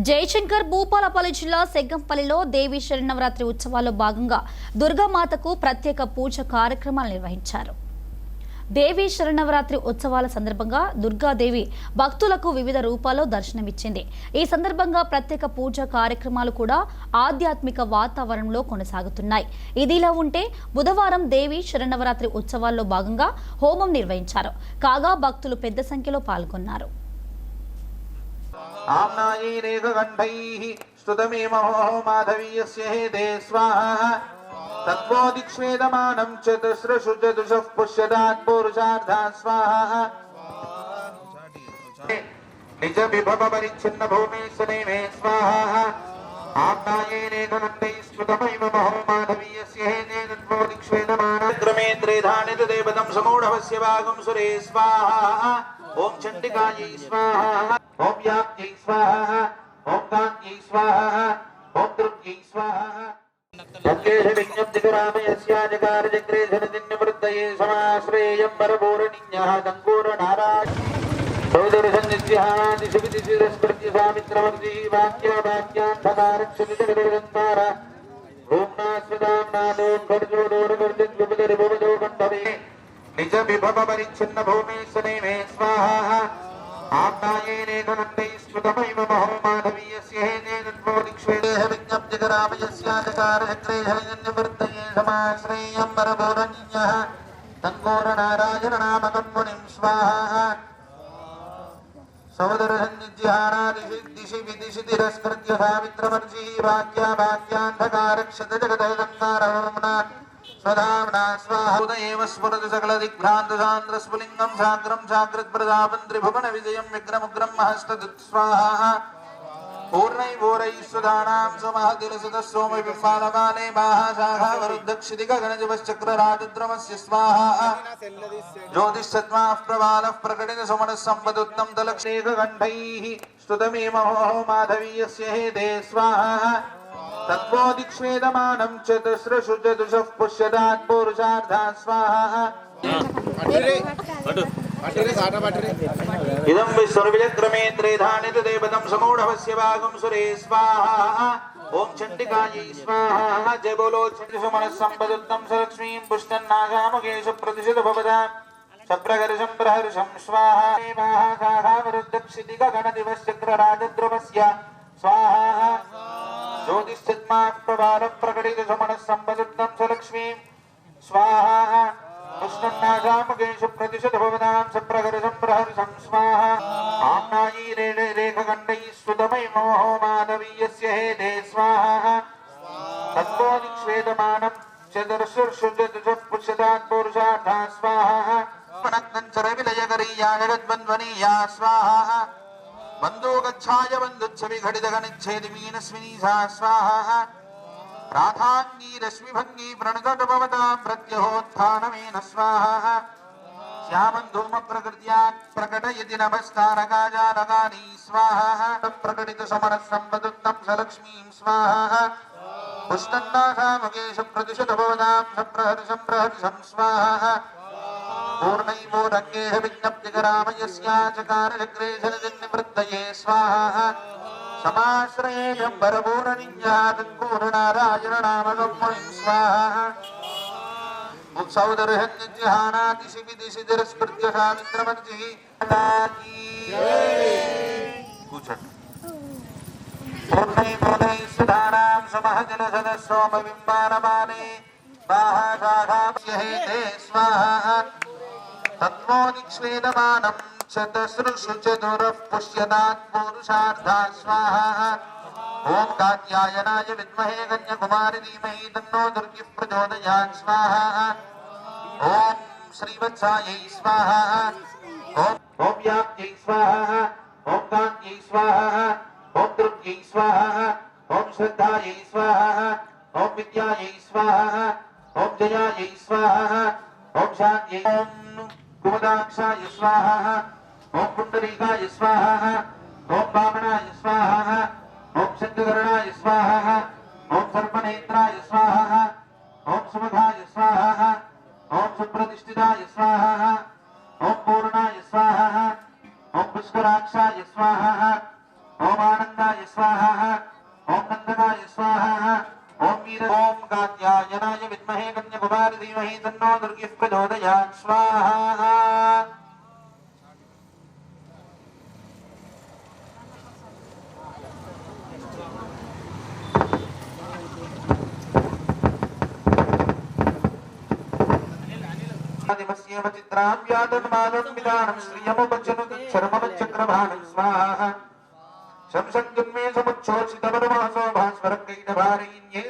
జయశంకర్ భూపాలపల్లి జిల్లా సెగ్గంపల్లిలో దేవి శరణవరాత్రి ఉత్సవాల్లో భాగంగా దుర్గామాతకు ప్రత్యేక పూజ కార్యక్రమాలు నిర్వహించారు. దేవి శరణవరాత్రి ఉత్సవాల సందర్భంగా దుర్గాదేవి భక్తులకు వివిధ రూపాల్లో దర్శనమిచ్చింది. ఈ సందర్భంగా ప్రత్యేక పూజ కార్యక్రమాలు కూడా ఆధ్యాత్మిక వాతావరణంలో కొనసాగుతున్నాయి. ఇదిలా ఉంటే బుధవారం దేవి శరణవరాత్రి ఉత్సవాల్లో భాగంగా హోమం నిర్వహించారు. కాగా భక్తులు పెద్ద సంఖ్యలో పాల్గొన్నారు. आम्नायैरेककण्ठैः स्तुतमेमहो माधवीयस्य हेते स्वाहा तत्त्वोदिक्ष्वेदमानं चतुस्रशु चतुषः पुष्यदात् पुरुषार्धा स्वाहा निजविभवपरिच्छिन्नभूमेश्वरेमे स्वाहा आम्नायैरेककण्ठैः स्तुतमेमहो माधवीयस्य हेते तत्त्वोदिक्ष्वेदमानं क्रमे त्रेधानित देवतं समूढवस्य भागं सुरे स्वाहा ओम चंडिकायै स्वाहा ओम याज्ञै स्वाहा ओम कान्यै स्वाहा ओम दुर्गै स्वाहा भक्तेषु विज्ञप्तिकरामयस्याजकारचक्रे धनदिन्यवृद्धये समाश्रेयं परपूरणिन्यः दङ्गूरनारायण सौदरसन्निध्यादिशुविदिशिरस्कृत्य सामित्रमर्जिः वाक्यावाक्यान्धकारक्षमितगदगन्तार भूम्नास्वदाम्नादोन्खर्जोदोरगर्जद्विपदरिभुवदो कण्ठवे निज विभव परिच्छिन्न भूमेश्वरेमे स्वाहा आम्नायैरेककण्ठैः स्तुतमेव महो माधवीयस्य हेते तत्त्वोदिक्ष्वेदेह विज्ञप्तिकरामयस्याजकारचक्रे हरिजन्यवृद्धये समाश्रेयं परपूरणिन्यः तङ्गोरनारायणनामकं मुनिं स्वाहा सौदरसन्निध्यानादिशि विदिशि तिरस्कृत्य सावित्रमर्जिः वाक्यावाक्यान्धकारक्षतजगदगन्तारवम्ना स्वधाम्ना स्वाहा उदयेव स्फुरति सकलदिग्भ्रान्तसान्द्रस्फुलिङ्गं साग्रं साग्रत्प्रदापं त्रिभुवन विजयं विग्रमुग्रं महस्तदुत् स्वाहा पूर्णैर्वोरैः सुधानां समहतिलसतः सोमबिम्बालमाने माहाशाखावरुद्धक्षितिगगणजपश्चक्रराजद्रमस्य स्वाहा ज्योतिषत्माः प्रबालः प्रकटितसुमनः सम्पदुत्तं दलक्षेककण्ठैः स्तुतमेमहो माधवीयस्य हेते स्वाहा तत्त्वोदिक्ष्वेदमानं चतुस्रशु चतुषः पुष्यदात् पुरुषार्धा स्वाहा इदं विश्वविजक्रमे त्रेधानित देवतं समूढवस्य भागं सुरे स्वाहा ओम चंडिकायै स्वाहा जय बोलो चंडिसुमनः सम्पदुत्तं सलक्ष्मीं पुष्टन्नागामुखेषु प्रतिशत भवता सप्रगर्षं प्रहर्षं स्वाहा महाकाघावरुद्धक्षितिगगणदिवश्चक्रराजद्रुमस्य स्वाहा ज्योतिषत्माः प्रबालः प्रकटितसुमनः सम्पदुत्तं सलक्ष्मीं स्वाहा पुष्टन्नागामुखेषु प्रतिशत भवतां सप्रगर्षं प्रहर्षं स्वाहा आम्नायैरेककण्ठैः स्तुतमेमो माधवीयस्य हेते स्वाहा तत्त्वोदिक्ष्वेदमानं चतुर्षु चतुषः पुष्यदात् पुरुषार्धा स्वाहा पुनक्तञ्चरविलयकरीया जगद्बन्ध्वनीया स्वाहा बन्धुगच्छाय बन्धुच्छविघटितगणिच्छेदि मीनस्विनी सा स्वाहा राधाङ्गी रश्मिभङ्गी प्रणतभवतां प्रत्यहोत्थानमेन स्वाहा श्यामं धूमप्रकृत्या प्रकटयति नभस्तारकाजारकानी स्वाहा प्रकटितसमरः सम्पदुत्तं सलक्ष्मीं स्वाहा पुष्टन्नाथामुखेषु प्रतिशत भवतां सप्रहर्षं प्रहर्षं स्वाहा पूर्णैवोरङ्गेह विज्ञप्तिकरामयस्याचकारचक्रे जलजन्यवृद्धये स्वाहा समाश्रयेयं परपूरणिन्यः तङ्गूरनारायणनामकं मुनिं स्वाहा उत्सवदर्शन्निज्जहानादिशि विदिशि तिरस्कृत्य सावित्रमर्जिः पूर्णैर्मोदैः सुधानां समहजनसदः सोमबिम्बारमाने माहाशाखास्य हेते स्वाहा तत्त्वोदिक्ष्वेदमानं चतुस्रशु चतुरः पुष्यदात् पुरुषार्धा स्वाहा ओम कात्यायनाय विद्महे कन्याकुमारी धीमहि तन्नो दुर्गिः प्रचोदयात् स्वाहा ओम श्रीवत्सायै स्वाहा ओम याज्ञै स्वाहा ओम कान्यै स्वाहा ओम दुर्गै स्वाहा ओम श्रद्धायै स्वाहा ओम विद्यायै स्वाहा ओम जयायै स्वाहा ओम शान्त्यै ओम कुमुदाक्षाय स्वाहा ओम पुण्डरीकाय स्वाहा ओम वामनाय स्वाहा ओम सिद्धकरणाय स्वाहा ओम सर्पनेत्राय स्वाहा ओम सुमधाय स्वाहा ओम सुप्रतिष्ठिताय स्वाहा ओम पूर्णाय स्वाहा ओम पुष्कराक्षाय स्वाहा ओम आनंदाय स्वाहा। आदिमस्येव चित्रां व्यातन्मानं विधानं श्रियमुपचनुतच्छर्मवच्चक्रभाणं स्वाहा शंसङ्गन्मे समुच्छोषितवरमासो भास्वरं कैटभारयिन्ये